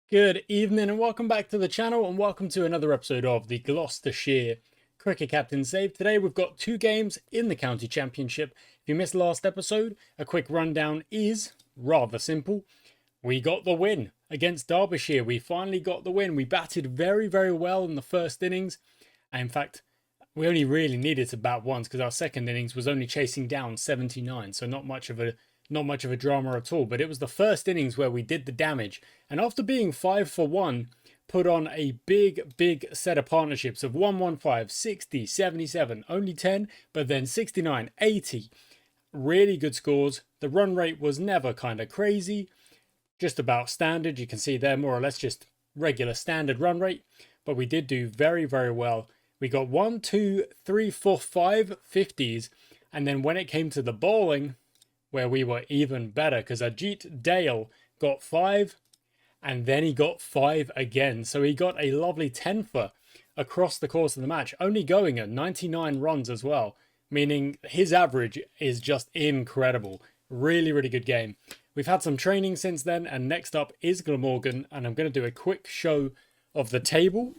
Good evening and welcome back to the channel and welcome to another episode of the Gloucestershire Cricket Captain Save. Today we've got two games in the County Championship. If you missed last episode, a quick rundown is rather simple. We got the win against Derbyshire. We finally got the win. We batted very, very well in the first innings. And in fact, we only really needed to bat once because our second innings was only chasing down 79. So not much of a drama at all, but it was the first innings where we did the damage. And after being 5 for 1, put on a big set of partnerships of 115, 60, 77, only 10, but then 69, 80. Really good scores. The run rate was never kind of crazy, just about standard. You can see there more or less just regular standard run rate, but we did do very, very well. We got 1, 2, 3, 4, 5 50s, and then when it came to the bowling, where we were even better, because Ajit Dale got 5 and then he got 5 again. So he got a lovely 10-fer across the course of the match, only going at 99 runs as well, meaning his average is just incredible. Really, really good game. We've had some training since then, and next up is Glamorgan, and I'm going to do a quick show of the table.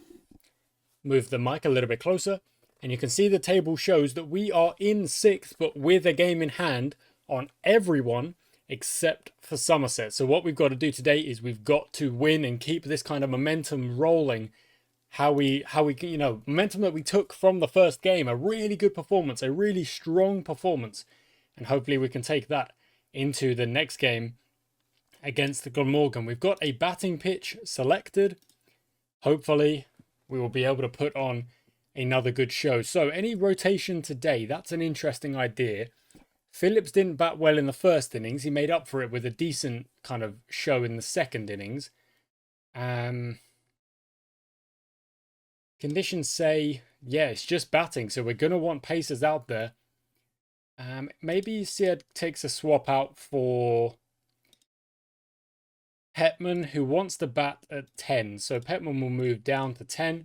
Move the mic a little bit closer, and you can see the table shows that we are in 6th, but with a game in hand on everyone except for Somerset. So what we've got to do today is we've got to win and keep this kind of momentum rolling. How we momentum that we took from the first game, a really good performance, a really strong performance, and hopefully we can take that into the next game against the Glamorgan. We've got a batting pitch selected. Hopefully we will be able to put on another good show. So any rotation today, that's an interesting idea. Phillips didn't bat well in the first innings. He made up for it with a decent kind of show in the second innings. Conditions say, yeah, it's just batting, so we're going to want pacers out there. Maybe Sid takes a swap out for Petman, who wants to bat at 10. So Petman will move down to 10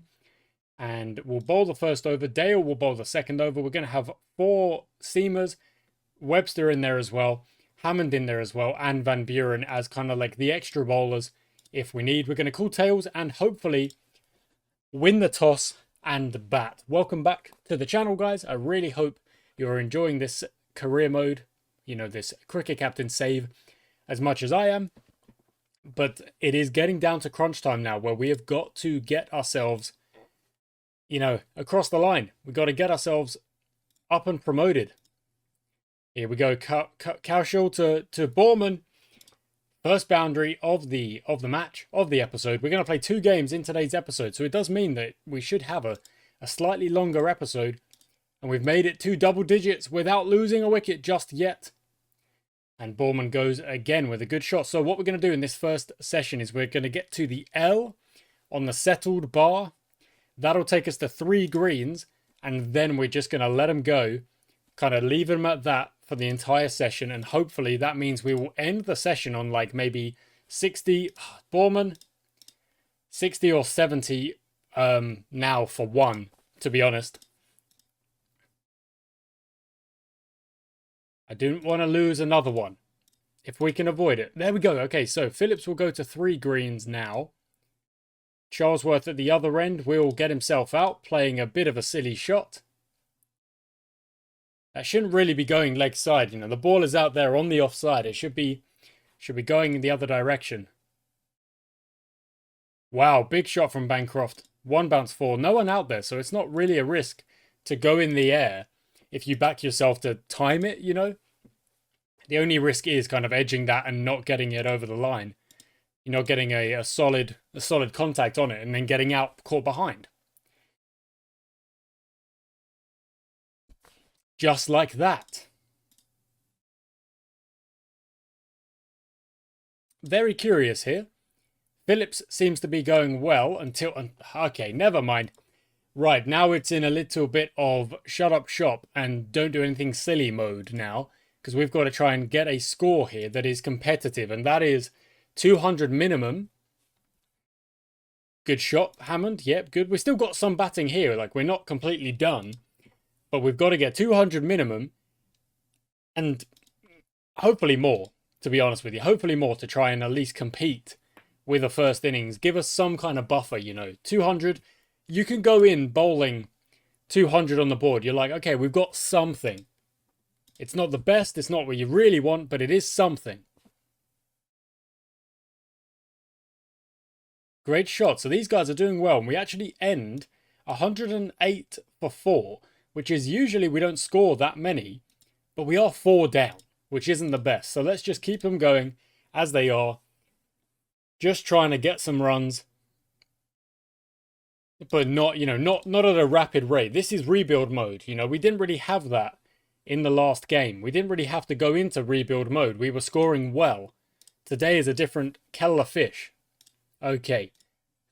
and we'll bowl the first over. Dale will bowl the second over. We're going to have 4 seamers, Webster in there as well, Hammond in there as well, and Van Buren as kind of like the extra bowlers if we need. We're going to call tails and hopefully win the toss and bat. Welcome back to the channel, guys. I really hope you're enjoying this career mode, this cricket captain save as much as I am. But it is getting down to crunch time now where we have got to get ourselves, across the line. We've got to get ourselves up and promoted. Here we go. Cowshill to Borman. First boundary of the match, of the episode. We're going to play 2 games in today's episode. So it does mean that we should have a slightly longer episode. And we've made it 2 double digits without losing a wicket just yet. And Borman goes again with a good shot. So what we're going to do in this first session is we're going to get to the L on the settled bar. That'll take us to 3 greens. And then we're just going to let them go. Kind of leave them at that for the entire session, and hopefully that means we will end the session on like maybe 60 Borman, 60 or 70 now for 1, to be honest. I didn't want to lose another one if we can avoid it. There we go. Okay, so Phillips will go to 3 greens now. Charlesworth at the other end will get himself out, playing a bit of a silly shot. That shouldn't really be going leg side. The ball is out there on the offside. It should be going in the other direction. Wow, big shot from Bancroft. 1 bounce 4. No one out there, so it's not really a risk to go in the air if you back yourself to time it, The only risk is kind of edging that and not getting it over the line. You're not getting a solid contact on it and then getting out caught behind. Just like that. Very curious here. Phillips seems to be going well until... Okay, never mind. Right, now it's in a little bit of shut up shop and don't do anything silly mode now. Because we've got to try and get a score here that is competitive. And that is 200 minimum. Good shot, Hammond. Yep, good. We've still got some batting here. Like, we're not completely done. But we've got to get 200 minimum and hopefully more, to be honest with you. Hopefully more to try and at least compete with a first innings. Give us some kind of buffer, you know. 200, you can go in bowling 200 on the board. You're like, okay, we've got something. It's not the best, it's not what you really want, but it is something. Great shot. So these guys are doing well. And we actually end 108 for 4, which is usually we don't score that many, but we are 4 down, which isn't the best. So let's just keep them going as they are. Just trying to get some runs, but not, you know, not at a rapid rate. This is rebuild mode. You know, we didn't really have that in the last game. We didn't really have to go into rebuild mode. We were scoring well. Today is a different kettle of fish. Okay.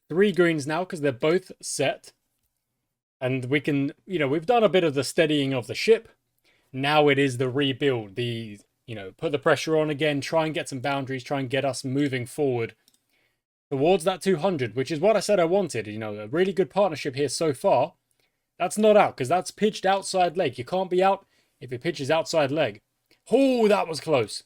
3 greens now because they're both set. And we can, you know, we've done a bit of the steadying of the ship. Now it is the rebuild. The, you know, put the pressure on again. Try and get some boundaries. Try and get us moving forward towards that 200, which is what I said I wanted. You know, a really good partnership here so far. That's not out because that's pitched outside leg. You can't be out if it pitches outside leg. Oh, that was close.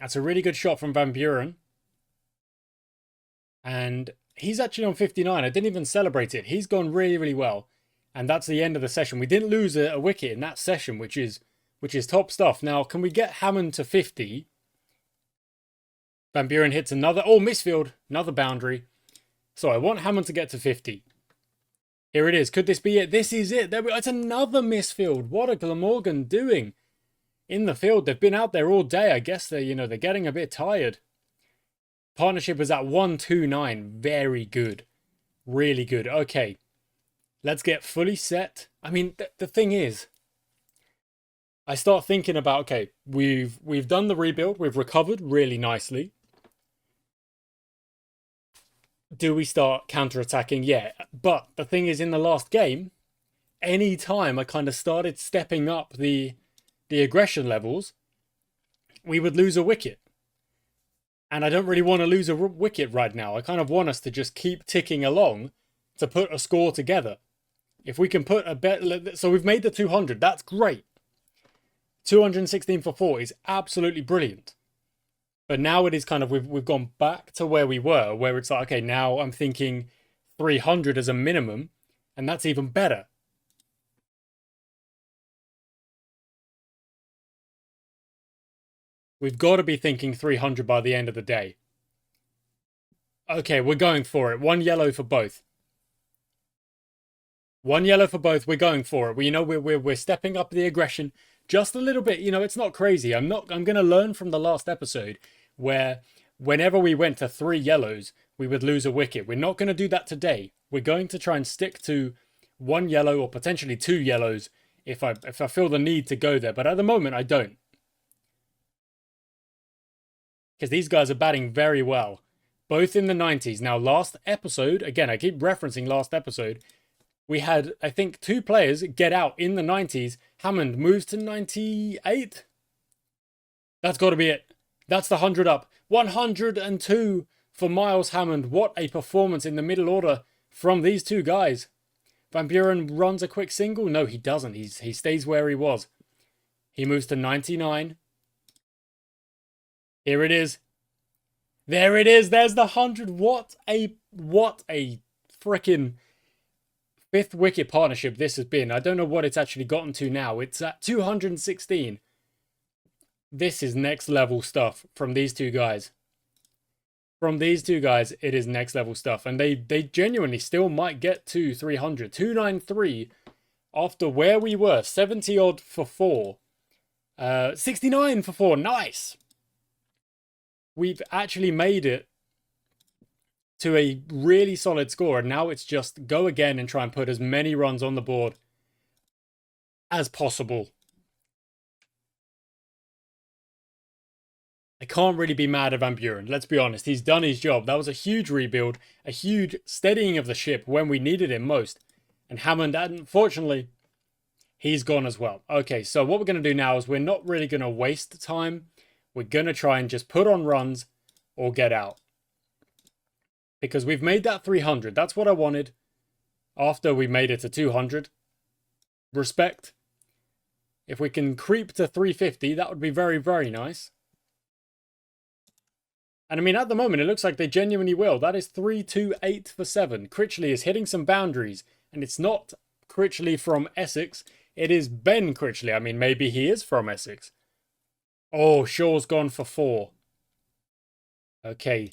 That's a really good shot from Van Buren. And he's actually on 59. I didn't even celebrate it. He's gone really, really well. And that's the end of the session. We didn't lose a wicket in that session, which is top stuff. Now, can we get Hammond to 50? Van Buren hits another. Oh, misfield. Another boundary. So I want Hammond to get to 50. Here it is. Could this be it? This is it. It's another misfield. What are Glamorgan doing in the field? They've been out there all day. I guess they're, you know, they're getting a bit tired. Partnership is at 129. Very good. Really good. Okay. Let's get fully set. I mean, the thing is, I start thinking about, okay, we've done the rebuild. We've recovered really nicely. Do we start counter-attacking? Yeah. But the thing is, in the last game, any time I kind of started stepping up the aggression levels, we would lose a wicket. And I don't really want to lose a wicket right now. I kind of want us to just keep ticking along to put a score together. If we can put a bet... So we've made the 200. That's great. 216 for 4 is absolutely brilliant. But now it is kind of... We've gone back to where we were. Where it's like, okay, now I'm thinking 300 as a minimum. And that's even better. We've got to be thinking 300 by the end of the day. Okay, we're going for it. 1 yellow for both. 1 yellow for both. We're going for it. You know, we're stepping up the aggression just a little bit. You know, it's not crazy. I'm going to learn from the last episode where whenever we went to 3 yellows, we would lose a wicket. We're not going to do that today. We're going to try and stick to 1 yellow or potentially 2 yellows if I feel the need to go there. But at the moment, I don't. Because these guys are batting very well. Both in the 90s. Now, last episode, again, I keep referencing last episode, we had, I think, 2 players get out in the 90s. Hammond moves to 98. That's got to be it. That's the 100 up. 102 for Miles Hammond. What a performance in the middle order from these 2 guys. Van Buren runs a quick single. No, he doesn't. He stays where he was. He moves to 99. Here it is. There it is. There's the 100. What a freaking 5th wicket partnership this has been. I don't know what it's actually gotten to now. It's at 216. This is next level stuff from these 2 guys. From these 2 guys, it is next level stuff. And they genuinely still might get to 300. 293 after where we were. 70 odd for 4. 69 for 4. Nice. We've actually made it to a really solid score. And now it's just go again and try and put as many runs on the board as possible. I can't really be mad at Van Buren. Let's be honest. He's done his job. That was a huge rebuild. A huge steadying of the ship when we needed him most. And Hammond, unfortunately, he's gone as well. Okay, so what we're going to do now is we're not really going to waste time. We're going to try and just put on runs or get out. Because we've made that 300. That's what I wanted. After we made it to 200. Respect. If we can creep to 350, that would be very, very nice. And I mean, at the moment, it looks like they genuinely will. That is 328 for 7. Critchley is hitting some boundaries. And it's not Critchley from Essex. It is Ben Critchley. I mean, maybe he is from Essex. Oh, Shaw's gone for 4. Okay.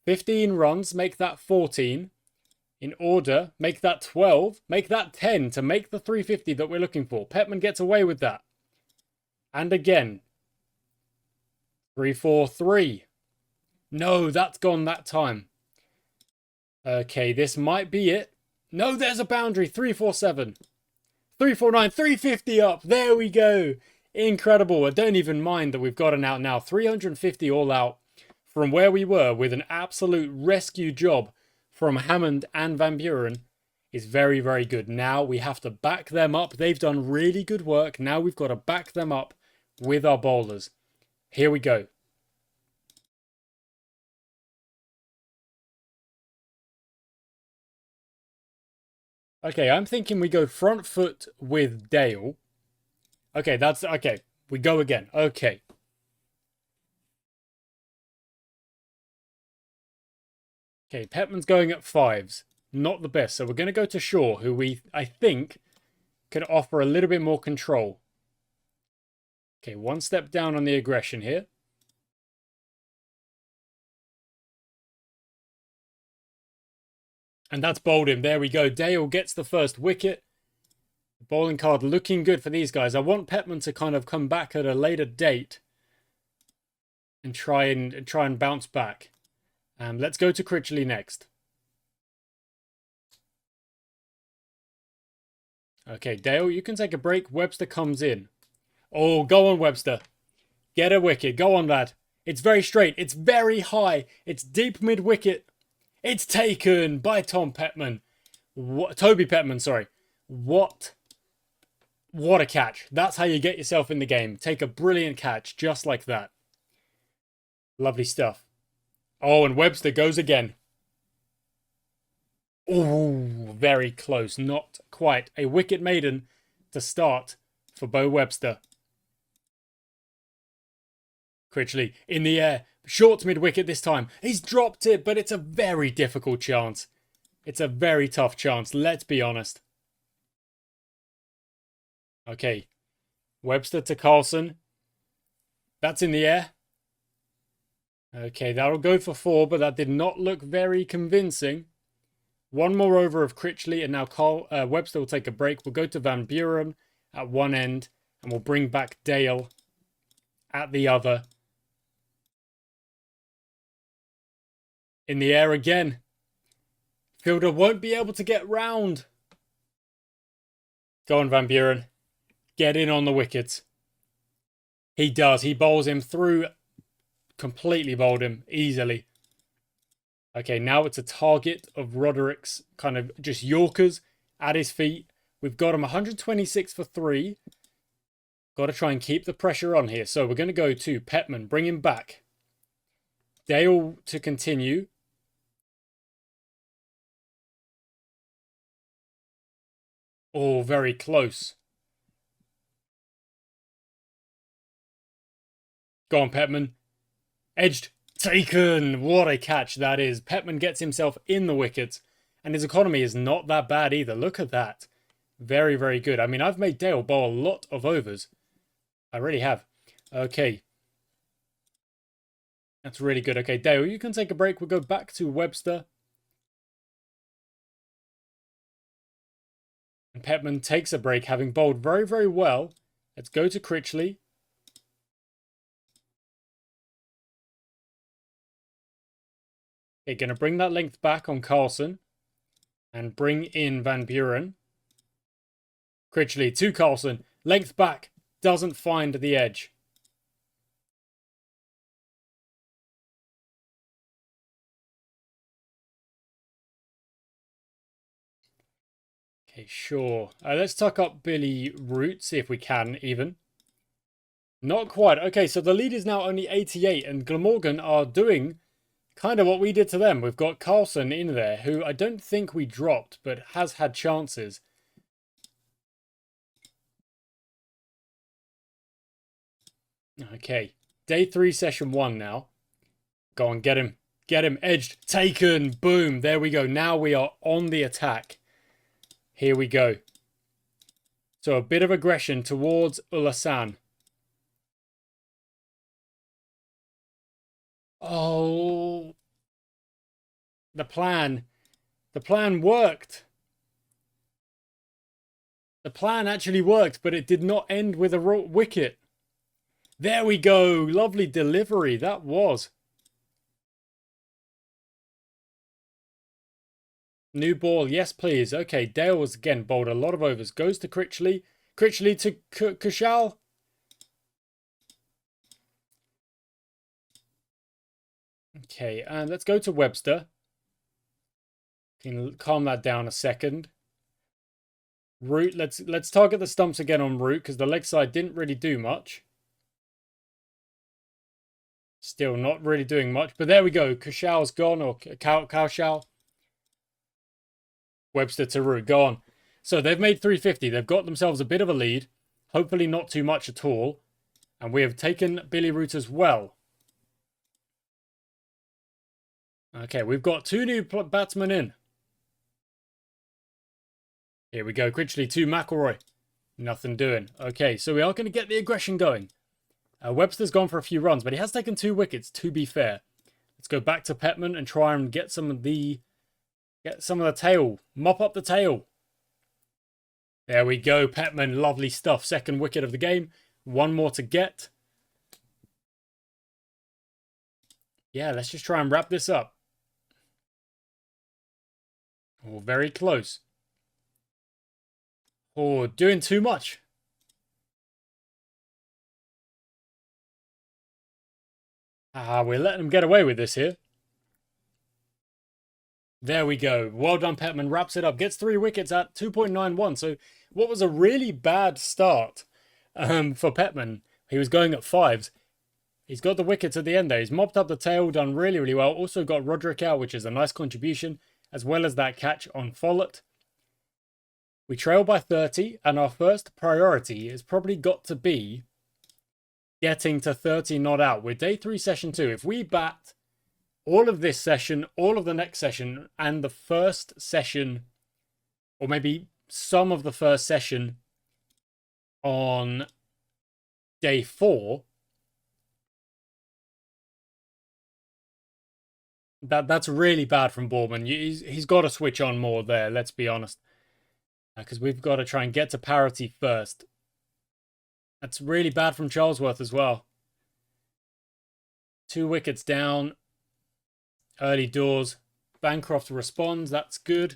15 runs, make that 14. In order, make that 12. Make that 10 to make the 350 that we're looking for. Petman gets away with that. And again. 3-4-3. No, that's gone that time. Okay, this might be it. No, there's a boundary. 3-4-7. 3-4-9. 350 up. There we go. Incredible. I don't even mind that we've got an out now. 350 all out from where we were with an absolute rescue job from Hammond and Van Buren is very, very good. Now we have to back them up. They've done really good work. Now we've got to back them up with our bowlers. Here we go. Okay, I'm thinking we go front foot with Dale. Okay, that's... Okay, we go again. Okay. Okay, Petman's going at 5s. Not the best. So we're going to go to Shaw, who I think, can offer a little bit more control. Okay, one step down on the aggression here. And that's bowled him. There we go. Dale gets the first wicket. The bowling card looking good for these guys. I want Petman to kind of come back at a later date and try and bounce back. Let's go to Critchley next. Okay, Dale, you can take a break. Webster comes in. Oh, go on, Webster. Get a wicket. Go on, lad. It's very straight. It's very high. It's deep mid-wicket. It's taken by Toby Petman, sorry. What a catch. That's how you get yourself in the game. Take a brilliant catch just like that. Lovely stuff. Oh, and Webster goes again. Oh, very close. Not quite. A wicket maiden to start for Bo Webster. Critchley in the air. Short mid-wicket this time. He's dropped it, but it's a very difficult chance. It's a very tough chance, let's be honest. Okay. Webster to Carlson. That's in the air. Okay, that'll go for 4, but that did not look very convincing. One more over of Critchley, and now Webster will take a break. We'll go to Van Buren at one end, and we'll bring back Dale at the other. In the air again. Fielder won't be able to get round. Go on, Van Buren. Get in on the wickets. He does. He bowls him through. Completely bowled him easily. Okay, now it's a target of Roderick's kind of just Yorkers at his feet. We've got him 126 for 3. Got to try and keep the pressure on here. So we're going to go to Petman. Bring him back. Dale to continue. Oh, very close. Go on, Petman. Edged. Taken. What a catch that is. Petman gets himself in the wickets. And his economy is not that bad either. Look at that. Very, very good. I mean, I've made Dale bowl a lot of overs. I really have. Okay. That's really good. Okay, Dale, you can take a break. We'll go back to Webster. And Petman takes a break, having bowled very, very well. Let's go to Critchley. Okay, going to bring that length back on Carlson. And bring in Van Buren. Critchley to Carlson. Length back. Doesn't find the edge. Okay, sure. Let's tuck up Billy Root, see if we can even. Not quite. Okay, so the lead is now only 88, and Glamorgan are doing kind of what we did to them. We've got Carlson in there, who I don't think we dropped, but has had chances. Okay. Day 3, session 1 now. Go on, get him. Get him. Edged. Taken. Boom. There we go. Now we are on the attack. Here we go. So a bit of aggression towards Ulasan. Oh. The plan. The plan worked. The plan actually worked, but it did not end with a wicket. There we go. Lovely delivery. That was. New ball. Yes, please. Okay, Dale was again bowled a lot of overs. Goes to Critchley. Critchley to Kushal. Okay, and let's go to Webster. Can calm that down a second. Root. Let's target the stumps again on Root because the leg side didn't really do much. Still not really doing much, but there we go. Kushal's gone, or Kaushal. Webster to Root. Go on. So they've made 350. They've got themselves a bit of a lead. Hopefully not too much at all. And we have taken Billy Root as well. Okay, we've got 2 new batsmen in. Here we go. Critchley to McElroy. Nothing doing. Okay, so we are going to get the aggression going. Webster's gone for a few runs, but he has taken 2 wickets, to be fair. Let's go back to Petman and try and get some of the tail. Mop up the tail. There we go, Petman. Lovely stuff. 2nd wicket of the game. 1 more to get. Yeah, let's just try and wrap this up. Oh, very close. Oh, doing too much. We're letting him get away with this here. There we go. Well done, Petman. Wraps it up. Gets 3 wickets at 2.91. So what was a really bad start for Petman. He was going at 5s. He's got the wickets at the end there. He's mopped up the tail, done really, really well. Also got Roderick out, which is a nice contribution, as well as that catch on Follett. We trail by 30, and our first priority has probably got to be getting to 30 not out. We're day 3, session 2. If we bat all of this session, all of the next session, and the first session, or maybe some of the first session on day 4, that's really bad from Bourman. He's got to switch on more there, let's be honest. Because we've got to try and get to parity first. That's really bad from Charlesworth as well. 2 wickets down. Early doors. Bancroft responds. That's good.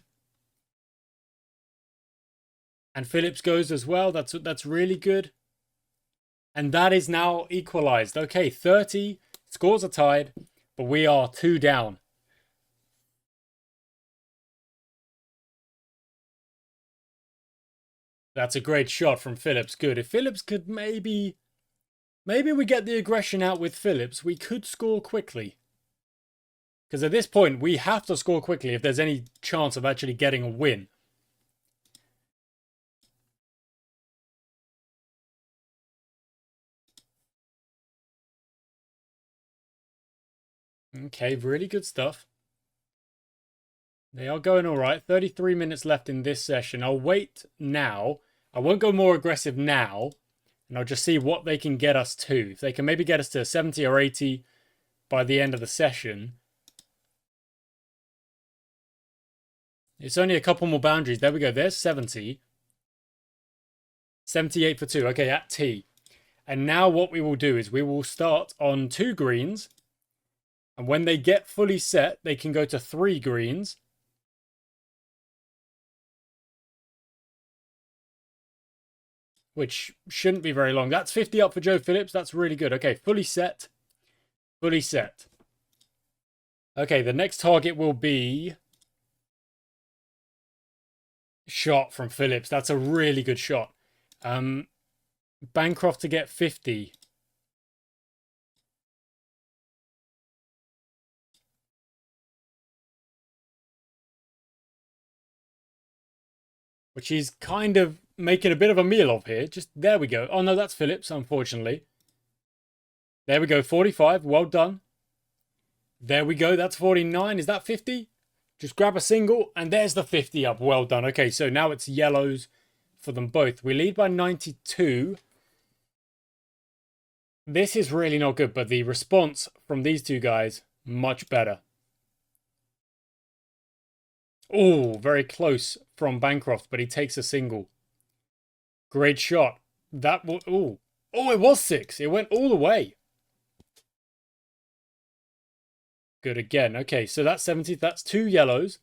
And Phillips goes as well. That's really good. And that is now equalised. Okay, 30. Scores are tied. But we are 2 down. That's a great shot from Phillips. Good. If Phillips could maybe we get the aggression out with Phillips, we could score quickly. Because at this point, we have to score quickly if there's any chance of actually getting a win. Okay, really good stuff. They are going all right. 33 minutes left in this session. I'll wait now. I won't go more aggressive now. And I'll just see what they can get us to. If they can maybe get us to 70 or 80 by the end of the session. It's only a couple more boundaries. There we go. There's 70. 78 for 2. Okay, at T. And now what we will do is we will start on 2 greens. And when they get fully set, they can go to 3 greens. Which shouldn't be very long. That's 50 up for Joe Phillips. That's really good. Okay, fully set. Fully set. Okay, the next target will be shot from Phillips. That's a really good shot. Bancroft to get 50. Which he's kind of making a bit of a meal of here. Just there we go. Oh no, that's Phillips, unfortunately. There we go, 45. Well done. There we go. That's 49. Is that 50? Just grab a single, and there's the 50 up. Well done. Okay, so now it's yellows for them both. We lead by 92. This is really not good, but the response from these two guys, much better. Oh, very close from Bancroft, but he takes a single. Great shot. That will... Oh, it was 6. It went all the way. Good again. Okay, so that's 70. That's 2 yellows.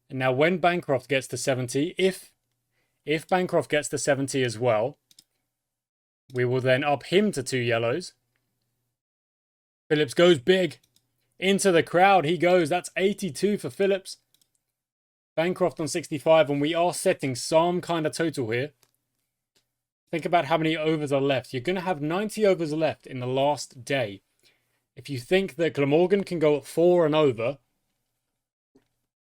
And now when Bancroft gets to 70, if Bancroft gets to 70 as well, we will then up him to 2 yellows. Phillips goes big. Into the crowd he goes. That's 82 for Phillips. Bancroft on 65, and we are setting some kind of total here. Think about how many overs are left. You're going to have 90 overs left in the last day. If you think that Glamorgan can go at 4 and over,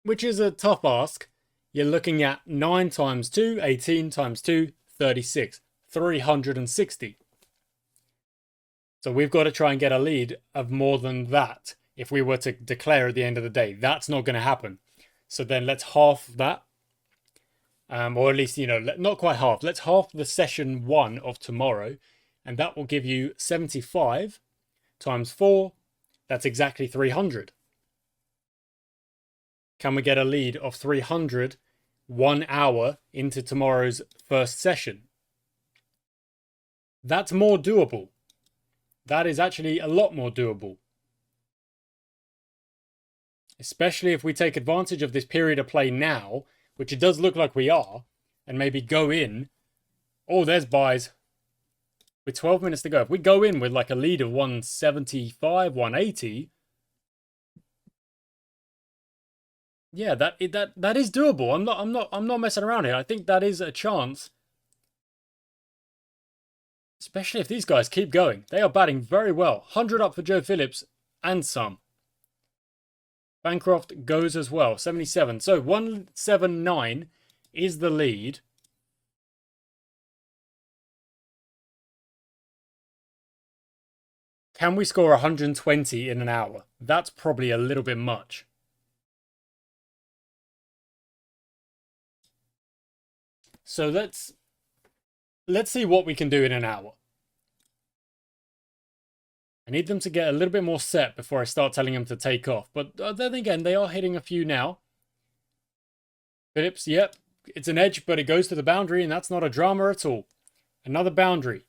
which is a tough ask, you're looking at 9 times 2, 18 times 2, 36, 360. So we've got to try and get a lead of more than that if we were to declare at the end of the day. That's not going to happen. So then let's half that. Or at least, not quite half. Let's half the session 1 of tomorrow. And that will give you 75 times 4. That's exactly 300. Can we get a lead of 300 1 hour into tomorrow's first session? That's more doable. That is actually a lot more doable. Especially if we take advantage of this period of play now, which it does look like we are, and maybe go in. Oh, there's buys. With 12 minutes to go. If we go in with like a lead of 175, 180, yeah, that is doable. I'm not messing around here. I think that is a chance. Especially if these guys keep going. They are batting very well. 100 up for Joe Phillips and some. Bancroft goes as well. 77. So 179 is the lead. Can we score 120 in an hour? That's probably a little bit much. So let's see what we can do in an hour. I need them to get a little bit more set before I start telling them to take off. But then again, they are hitting a few now. Phillips, yep. It's an edge, but it goes to the boundary, and that's not a drama at all. Another boundary.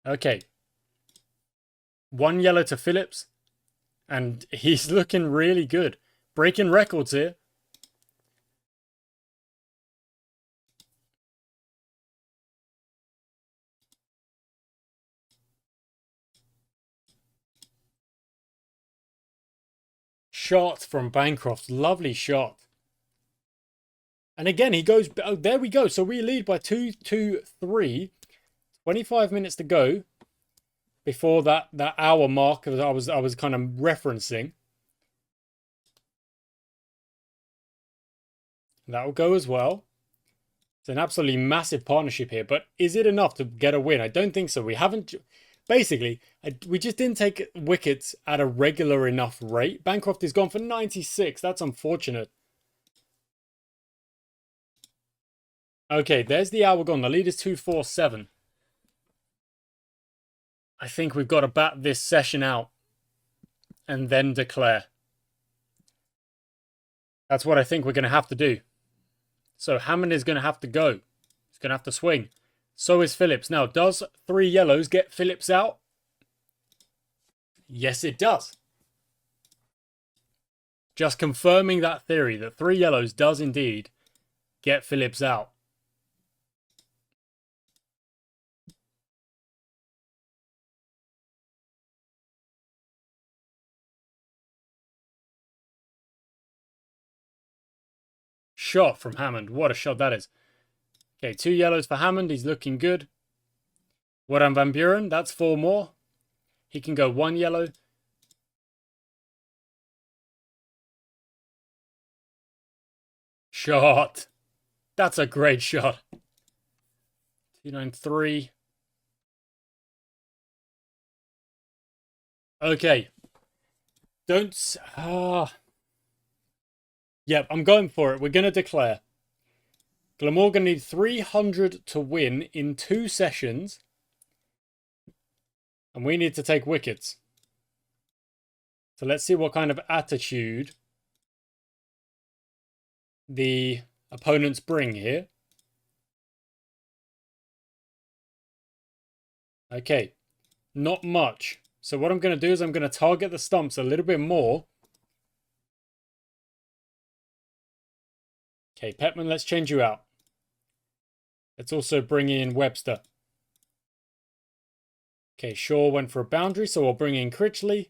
Okay. 1 yellow to Phillips. And he's looking really good. Breaking records here. Shot from Bancroft. Lovely shot. And again, he goes... Oh, there we go. So we lead by 2-3. 25 minutes to go before that hour mark that I was kind of referencing. That will go as well. It's an absolutely massive partnership here. But is it enough to get a win? I don't think so. We haven't... Basically, we just didn't take wickets at a regular enough rate. Bancroft is gone for 96. That's unfortunate. Okay, there's the hour gone. The lead is 247. I think we've got to bat this session out and then declare. That's what I think we're going to have to do. So Hammond is going to have to go. He's going to have to swing. So is Phillips. Now, does 3 yellows get Phillips out? Yes, it does. Just confirming that theory that 3 yellows does indeed get Phillips out. Shot from Hammond. What a shot that is. Okay, 2 yellows for Hammond. He's looking good. Warren Van Buren. That's 4 more. He can go 1 yellow. Shot. That's a great shot. 293. Okay. Don't... Yep, I'm going for it. We're going to declare. Glamorgan need 300 to win in 2 sessions. And we need to take wickets. So let's see what kind of attitude the opponents bring here. Okay, not much. So what I'm going to do is I'm going to target the stumps a little bit more. Okay, Petman, let's change you out. Let's also bring in Webster. Okay, Shaw went for a boundary, so we'll bring in Critchley.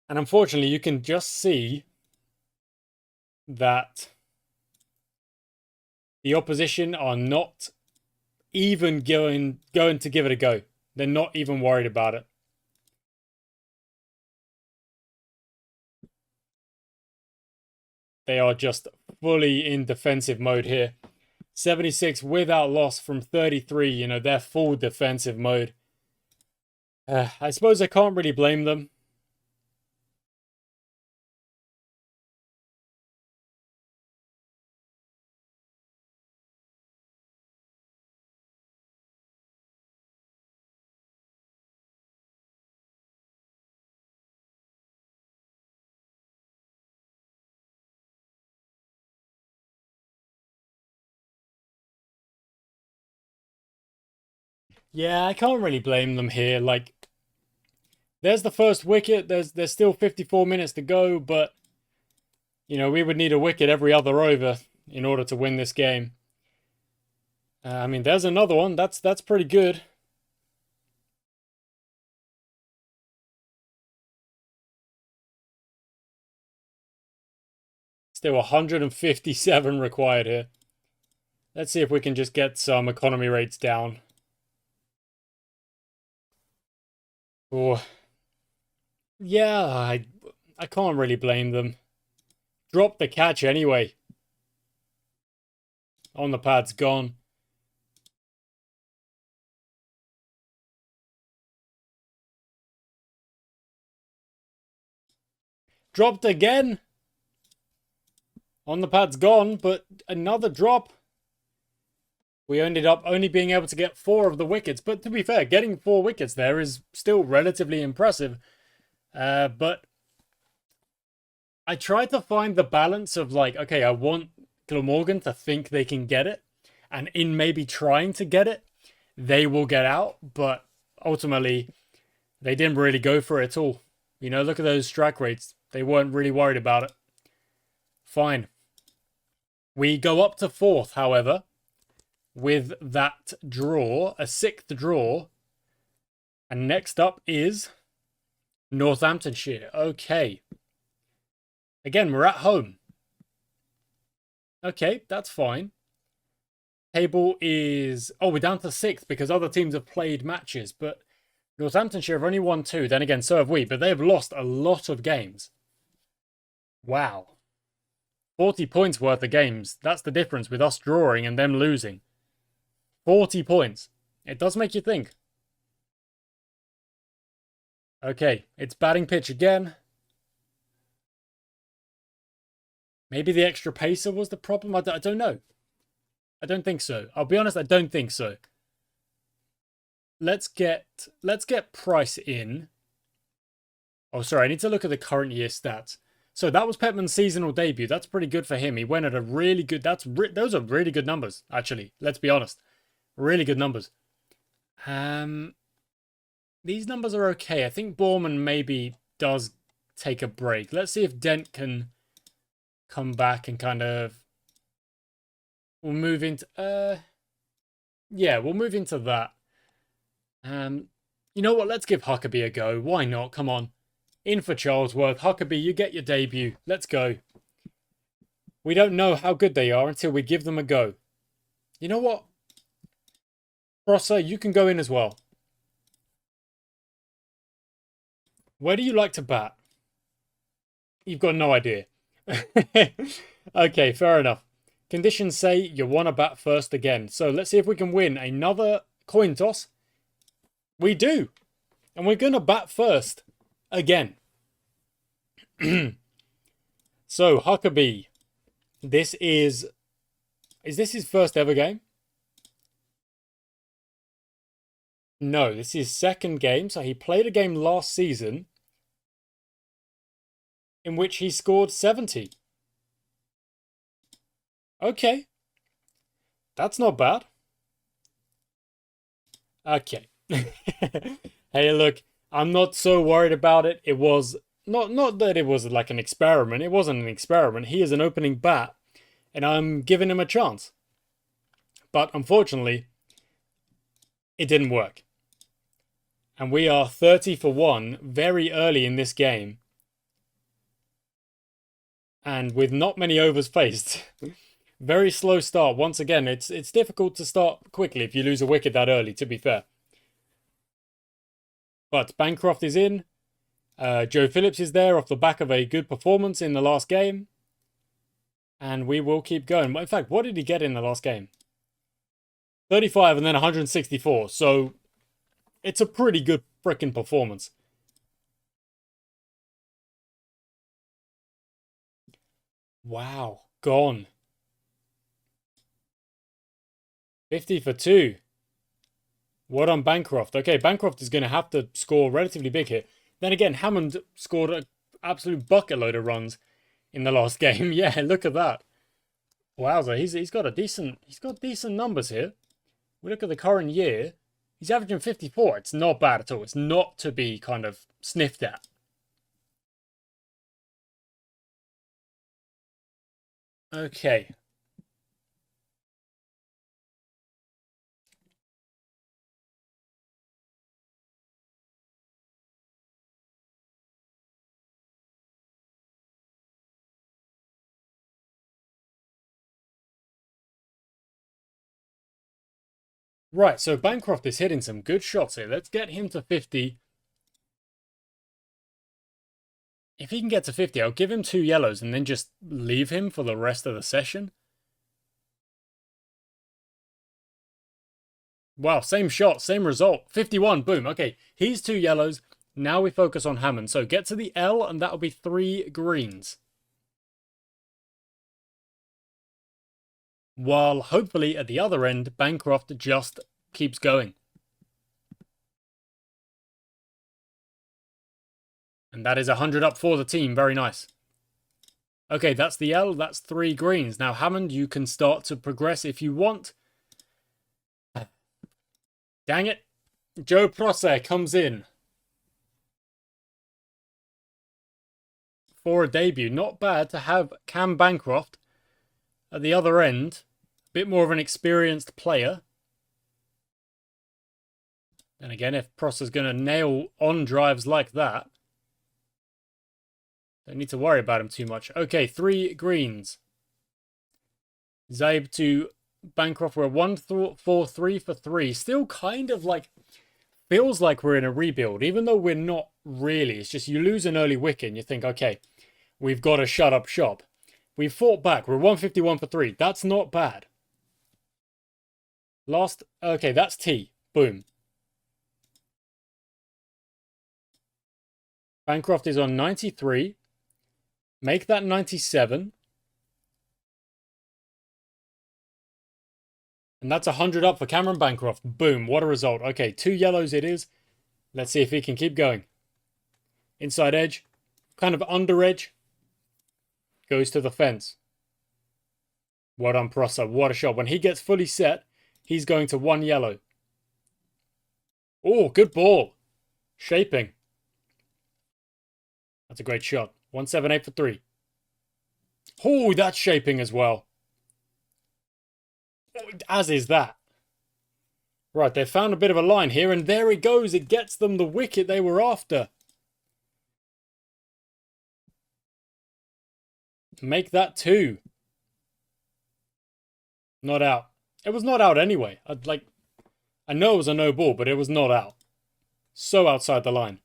And unfortunately, you can just see that the opposition are not even going to give it a go. They're not even worried about it. They are just fully in defensive mode here. 76 without loss from 33. You know, they're full defensive mode. I suppose I can't really blame them. Yeah, I can't really blame them here. Like, there's the first wicket. There's still 54 minutes to go, but you know, we would need a wicket every other over in order to win this game. I mean, there's another one. That's pretty good. Still 157 required here. Let's see if we can just get some economy rates down. Oh, yeah, I can't really blame them. Drop the catch anyway. On the pad's gone. Dropped again. On the pad's gone, but another drop. We ended up only being able to get 4 of the wickets. But to be fair, getting 4 wickets there is still relatively impressive. But I tried to find the balance of like, okay, I want Glamorgan to think they can get it. And in maybe trying to get it, they will get out. But ultimately, they didn't really go for it at all. You know, look at those strike rates. They weren't really worried about it. Fine. We go up to 4th, however, with that draw, a 6th draw. And next up is Northamptonshire. Okay. Again, we're at home. Okay, that's fine. Table is... Oh, we're down to 6th because other teams have played matches. But Northamptonshire have only won 2. Then again, so have we. But they have lost a lot of games. Wow. 40 points worth of games. That's the difference with us drawing and them losing. 40 points. It does make you think. Okay, it's batting pitch again. Maybe the extra pacer was the problem? I don't know. I don't think so. I'll be honest, I don't think so. Let's get Price in. Oh, sorry, I need to look at the current year stats. So that was Petman's seasonal debut. That's pretty good for him. He went at a really good... Those are really good numbers, actually. Let's be honest. Really good numbers. These numbers are okay. I think Borman maybe does take a break. Let's see if Dent can come back and kind of... We'll move into... yeah, we'll move into that. You know what? Let's give Huckabee a go. Why not? Come on. In for Charlesworth. Huckabee, you get your debut. Let's go. We don't know how good they are until we give them a go. You know what? Prosser, you can go in as well. Where do you like to bat? You've got no idea. Okay, fair enough. Conditions say you want to bat first again. So let's see if we can win another Coin toss. We do. And we're going to bat first. Again. So, Huckabee. This is this his first ever game? No, this is his second game. So he played a game last season in which he scored 70. Okay. That's not bad. Okay. Hey, look, I'm not so worried about it. It was not that it was like an experiment. It wasn't an experiment. He is an opening bat, and I'm giving him a chance. But unfortunately, it didn't work. And we are 30 for 1 very early in this game. And with not many overs faced. Very slow start. Once again, it's difficult to start quickly if you lose a wicket that early, to be fair. But Bancroft is in. Joe Phillips is there off the back of a good performance in the last game. And we will keep going. In fact, what did he get in the last game? 35 and then 164. So it's a pretty good freaking performance. Wow. Gone. 50 for 2. What on Bancroft? Okay, Bancroft is going to have to score relatively big here. Then again, Hammond scored an absolute bucket load of runs in the last game. Yeah, look at that. Wowza, he's got decent numbers here. We look at the current year. He's averaging 54. It's not bad at all. It's not to be kind of sniffed at. Okay. Right, so Bancroft is hitting some good shots here. Let's get him to 50. If he can get to 50, I'll give him 2 yellows and then just leave him for the rest of the session. Wow, same shot, same result. 51, boom. Okay, he's 2 yellows. Now we focus on Hammond. So get to the L and that'll be 3 greens. While hopefully at the other end, Bancroft just keeps going. And that is 100 up for the team. Very nice. Okay, that's the L. That's 3 greens. Now, Hammond, you can start to progress if you want. Dang it. Joe Prosser comes in for a debut. Not bad to have Cam Bancroft at the other end. A bit more of an experienced player. And again, if Prosser's going to nail on drives like that, don't need to worry about him too much. Okay, 3 greens. Zaib to Bancroft. We're 1-4-3 for 3. Still kind of like, feels like we're in a rebuild, even though we're not really. It's just you lose an early wicket and you think, okay, we've got to shut up shop. We've fought back. We're 151 for 3. That's not bad. Last, okay, that's T. Boom. Bancroft is on 93. Make that 97. And that's 100 up for Cameron Bancroft. Boom, what a result. Okay, 2 yellows it is. Let's see if he can keep going. Inside edge. Kind of under edge. Goes to the fence. Well done, Prosser. What a shot. When he gets fully set, he's going to 1 yellow. Oh, good ball. Shaping. That's a great shot. 178 for 3. Oh, that's shaping as well. As is that. Right, they've found a bit of a line here, and there it goes. It gets them the wicket they were after. Make that 2. Not out. It was not out anyway. I know it was a no ball, but it was not out. So outside the line.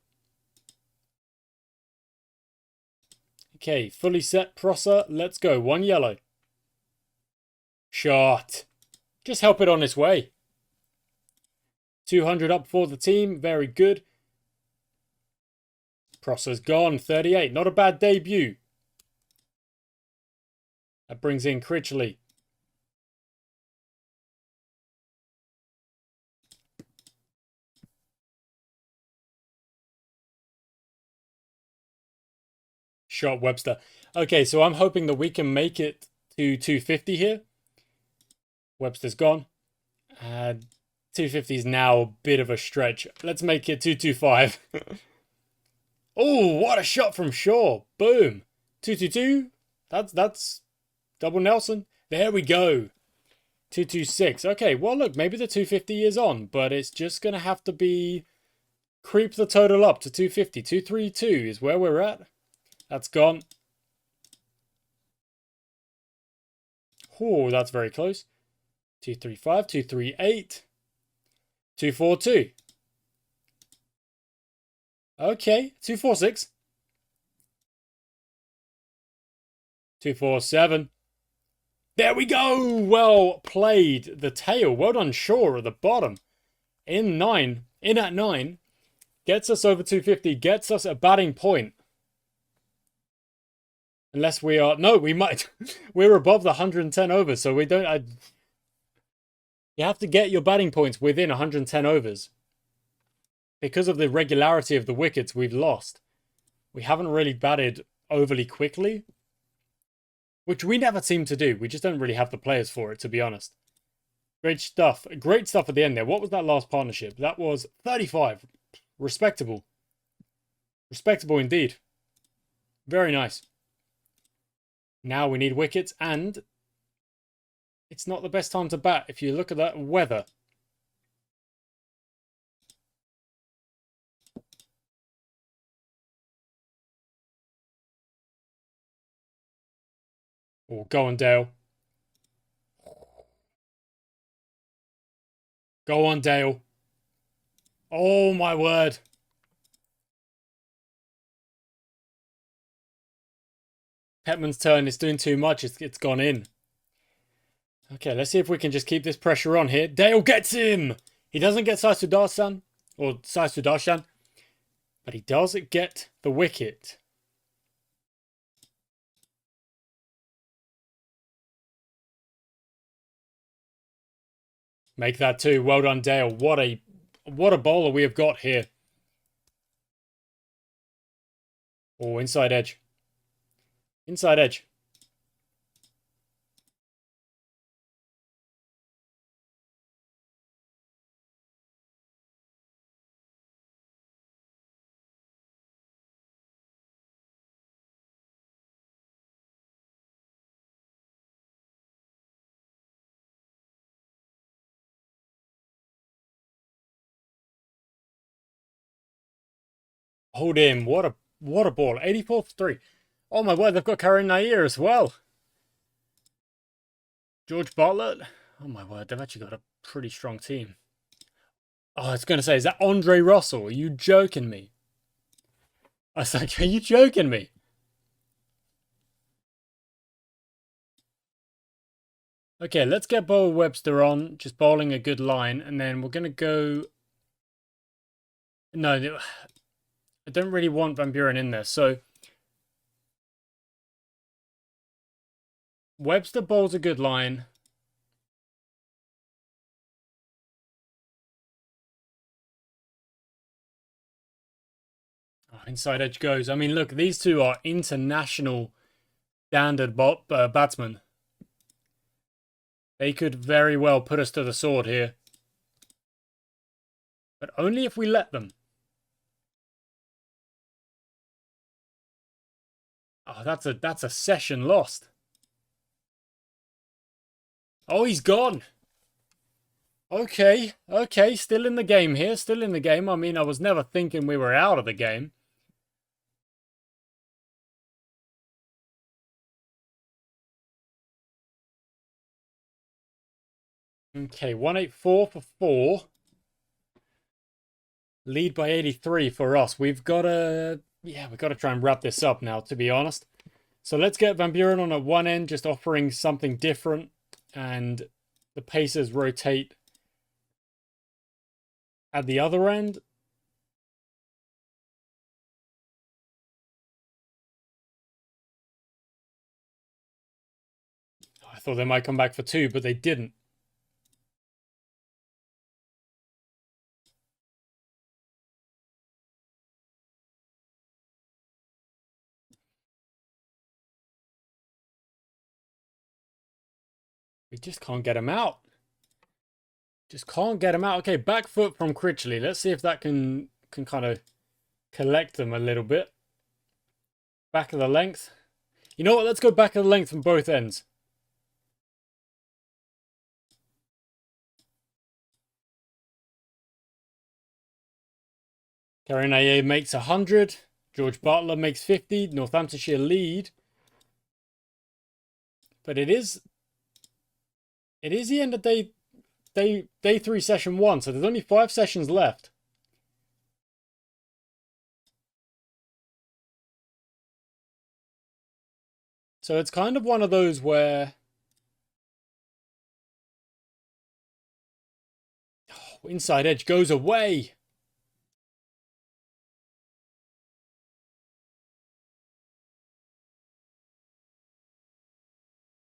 Okay, fully set Prosser. Let's go. 1 yellow. Shot. Just help it on its way. 200 up for the team. Very good. Prosser's gone. 38. Not a bad debut. That brings in Critchley. Shot Webster. Okay, so I'm hoping that we can make it to 250 here. Webster's gone. 250 is now a bit of a stretch. Let's make it 225. Oh, what a shot from Shaw. Boom. 222. That's double Nelson. There we go. 226. Okay, well, look, maybe the 250 is on, but it's just going to have to be creep the total up to 250. 232 is where we're at. That's gone. Oh, that's very close. 235, 238, 242. Okay, 246. 247. There we go! Well played. The tail. Well done, Shaw at the bottom. In at 9. Gets us over 250. Gets us a batting point. Unless we are... No, we might... We're above the 110 overs, so we don't... You have to get your batting points within 110 overs. Because of the regularity of the wickets we've lost, we haven't really batted overly quickly. Which we never seem to do. We just don't really have the players for it, to be honest. Great stuff. Great stuff at the end there. What was that last partnership? That was 35. Respectable. Respectable indeed. Very nice. Now we need wickets, and it's not the best time to bat if you look at that weather. Oh, go on, Dale. Go on, Dale. Oh, my word. Petman's turn is doing too much. It's gone in. Okay, let's see if we can just keep this pressure on here. Dale gets him! He doesn't get Sai Sudarshan, but he does get the wicket. Make that 2. Well done, Dale. What a bowler we have got here. Oh, inside edge. Inside edge. Hold him. What a ball. 84 for 3. Oh my word, they've got Karen Nair as well. George Bartlett. Oh my word, they've actually got a pretty strong team. Oh, I was going to say, is that Andre Russell? Are you joking me? I was like, are you joking me? Okay, let's get Bo Webster on, just bowling a good line, and then we're going to go... No, I don't really want Van Buren in there, so... Webster bowls a good line. Oh, inside edge goes. I mean, look, these two are international standard batsmen. They could very well put us to the sword here. But only if we let them. Oh, that's a session lost. Oh, he's gone. Okay, still in the game here, still in the game. I mean, I was never thinking we were out of the game. Okay, 184 for 4. Lead by 83 for us. We've got to... Yeah, we've got to try and wrap this up now, to be honest. So let's get Van Buren on at one end, just offering something different. And the Pacers rotate At the other end, I thought they might come back for 2, but they didn't. We just can't get him out. Just can't get him out. Okay, back foot from Critchley. Let's see if that can kind of collect them a little bit. Back of the length. You know what? Let's go back of the length from both ends. Karinaye makes 100. George Butler makes 50. Northamptonshire lead. But it is the end of day 3, session 1. So there's only 5 sessions left. So it's kind of one of those where inside edge goes away.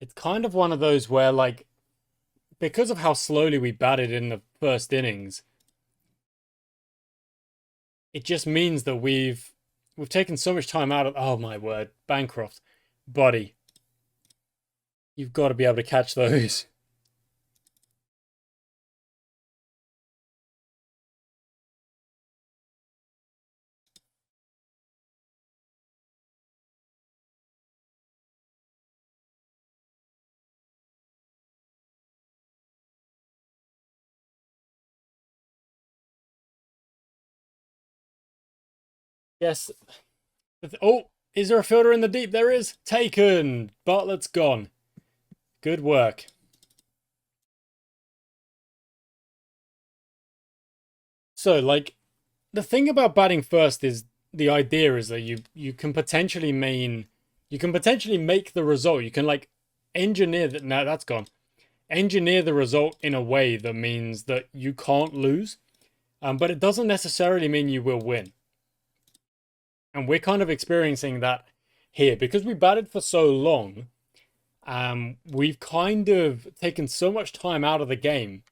It's kind of one of those where, like, because of how slowly we batted in the first innings, it just means that we've taken so much time out of... Oh, my word. Bancroft. Buddy. You've got to be able to catch those. Yes. Oh, is there a fielder in the deep? There is. Taken. Bartlett's gone. Good work. So, like, the thing about batting first is the idea is that you can potentially make the result. You can, like, engineer that. No, that's gone. Engineer the result in a way that means that you can't lose, but it doesn't necessarily mean you will win. And we're kind of experiencing that here because we batted for so long. We've kind of taken so much time out of the game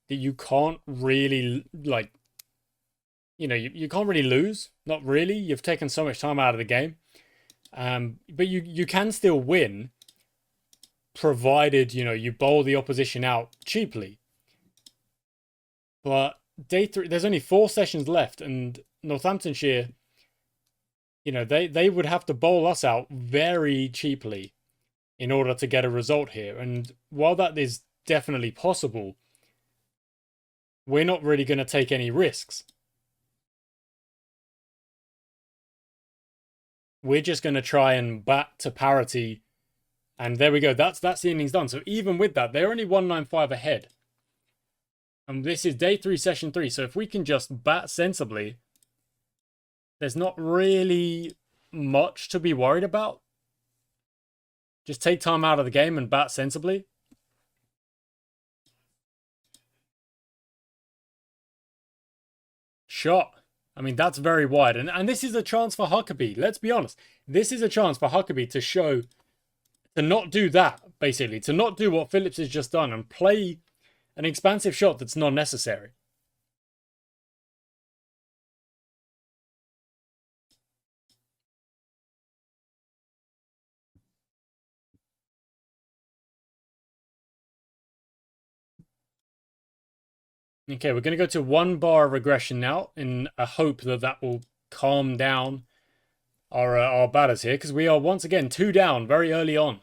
that you can't really, like, you can't really lose. Not really. You've taken so much time out of the game. But you can still win, provided, you bowl the opposition out cheaply. But day 3, there's only 4 sessions left, and Northamptonshire, they would have to bowl us out very cheaply in order to get a result here. And while that is definitely possible, we're not really going to take any risks. We're just going to try and bat to parity. And there we go. That's the innings done. So even with that, they're only 195 ahead. And this is day 3, session 3. So if we can just bat sensibly, there's not really much to be worried about. Just take time out of the game and bat sensibly. Shot. I mean, that's very wide. And this is a chance for Huckabee. Let's be honest. This is a chance for Huckabee to show, to not do that, basically. To not do what Phillips has just done and play an expansive shot that's not necessary. Okay, we're going to go to 1 bar regression now in a hope that will calm down our batters here, because we are once again 2 down very early on.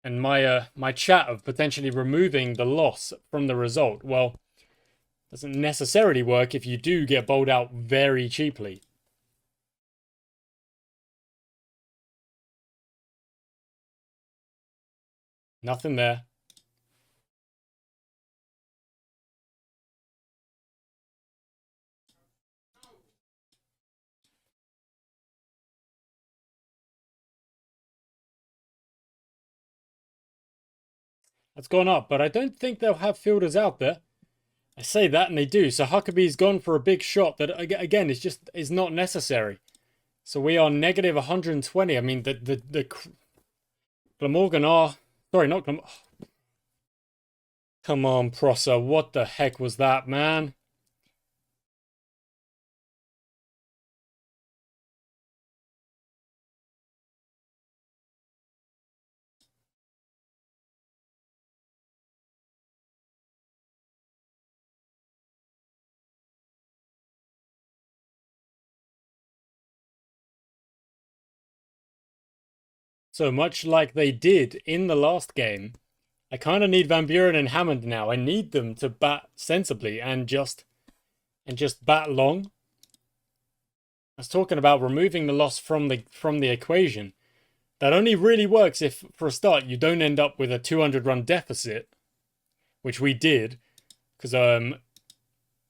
And my chat of potentially removing the loss from the result, well, doesn't necessarily work if you do get bowled out very cheaply. Nothing there. That's gone up, but I don't think they'll have fielders out there. I say that and they do. So Huckabee's gone for a big shot that, again, is not necessary. So we are negative 120. I mean, the Glamorgan are... Sorry, not Glamorgan. Come on, Prosser. What the heck was that, man? So much like they did in the last game, I kind of need Van Buren and Hammond now. I need them to bat sensibly and just bat long. I was talking about removing the loss from the equation. That only really works if, for a start, you don't end up with a 200-run deficit, which we did, because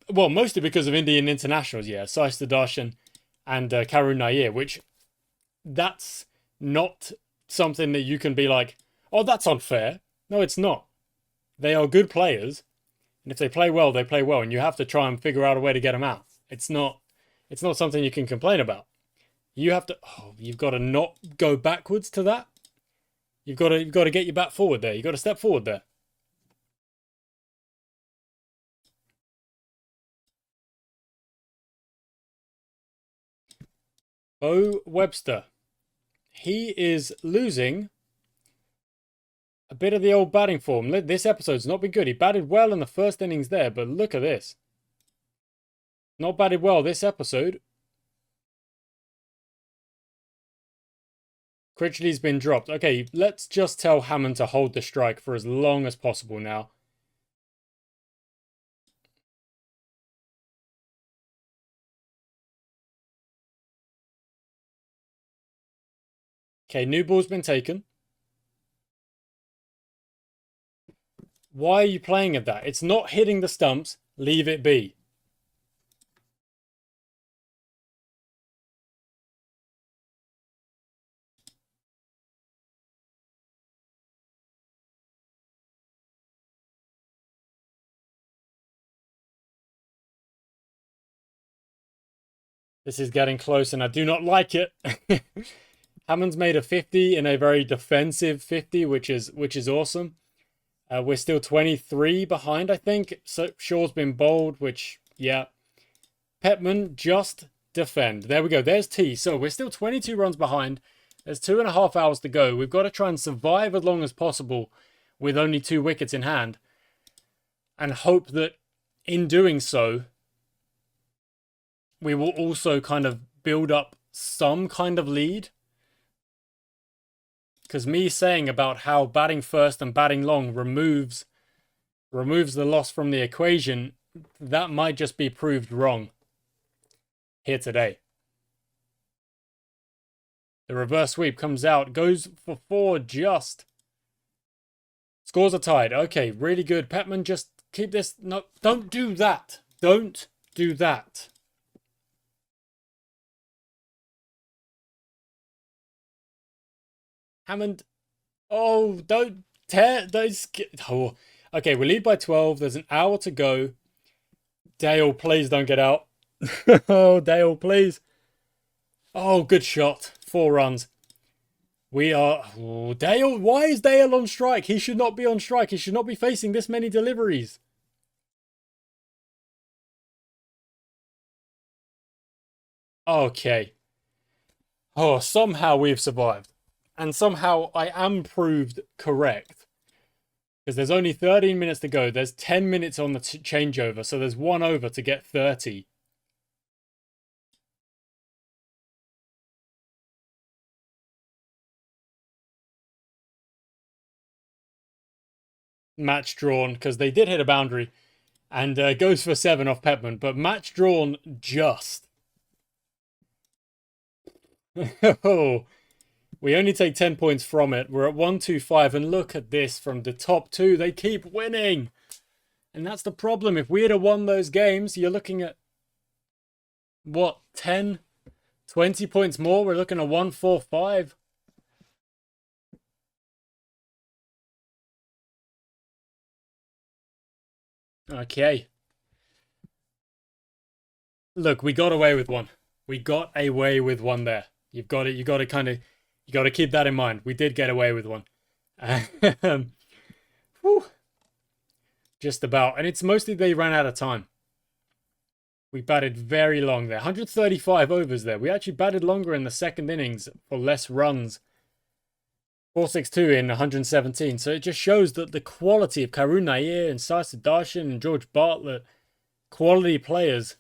well, mostly because of Indian internationals, yeah, Sai Sudarshan and Karun Nair, which that's not something that you can be like, oh, that's unfair. No, it's not. They are good players, and if they play well, they play well, and you have to try and figure out a way to get them out. It's not something you can complain about. You have to. Oh, you've got to not go backwards to that. You've got to get your bat forward there. You've got to step forward there. Bo Webster. He is losing a bit of the old batting form. This episode's not been good. He batted well in the first innings there, but look at this. Not batted well this episode. Critchley's been dropped. Okay, let's just tell Hammond to hold the strike for as long as possible now. Okay, new ball's been taken. Why are you playing at that? It's not hitting the stumps. Leave it be. This is getting close and I do not like it. Hammond's made a 50 in a very defensive 50, which is awesome. We're still 23 behind, I think. So Shaw's been bowled, which, yeah. Petman, just defend. There we go. There's T. So we're still 22 runs behind. There's 2.5 hours to go. We've got to try and survive as long as possible with only 2 wickets in hand. And hope that in doing so, we will also kind of build up some kind of lead. Because me saying about how batting first and batting long removes the loss from the equation, that might just be proved wrong here today. The reverse sweep comes out, goes for 4 just. Scores are tied. Okay, really good. Petman, just keep this. No, don't do that. Don't do that. Hammond. Oh, don't tear those. Oh. Okay, we lead by 12. There's an hour to go. Dale, please don't get out. Oh, Dale, please. Oh, good shot. 4 runs. We are... Oh, Dale, why is Dale on strike? He should not be on strike. He should not be facing this many deliveries. Okay. Oh, somehow we've survived. And somehow I am proved correct. Because there's only 13 minutes to go. There's 10 minutes on the changeover. So there's 1 over to get 30. Match drawn. Because they did hit a boundary. And goes for 7 off Petman. But match drawn just. Oh. We only take 10 points from it. We're at 125, and look at this from the top 2. They keep winning. And that's the problem. If we had won those games, you're looking at, what, 10, 20 points more? We're looking at 145. Okay. Look, we got away with one. We got away with one there. You've got it. You got to keep that in mind. We did get away with one. Whew. Just about. And it's mostly they ran out of time. We batted very long there. 135 overs there. We actually batted longer in the second innings for less runs. 462 in 117. So it just shows that the quality of Karun Nair and Sai Sudarshan and George Bartlett, quality players.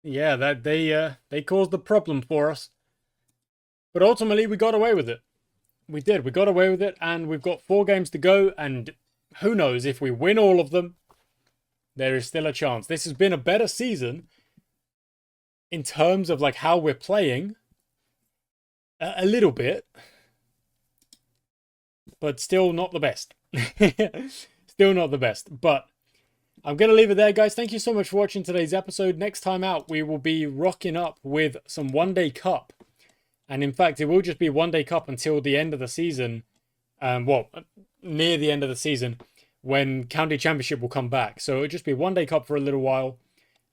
Yeah, that they caused the problem for us. But ultimately we got away with it. We did. We got away with it, and we've got 4 games to go, and who knows, if we win all of them, there is still a chance. This has been a better season in terms of like how we're playing. A little bit. But still not the best. Still not the best. But I'm going to leave it there, guys. Thank you so much for watching today's episode. Next time out, we will be rocking up with some one-day cup. And in fact, it will just be one-day cup until the end of the season. Well, near the end of the season, when County Championship will come back. So it'll just be one-day cup for a little while.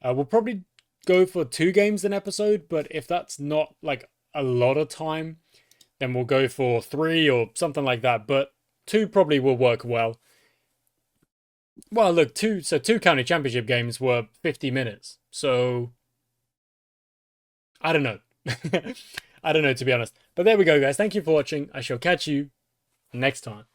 We'll probably go for 2 games an episode, but if that's not like a lot of time, then we'll go for 3 or something like that. But 2 probably will work well. Well, look, 2 County Championship games were 50 minutes. So I don't know. I don't know, to be honest. But there we go, guys. Thank you for watching. I shall catch you next time.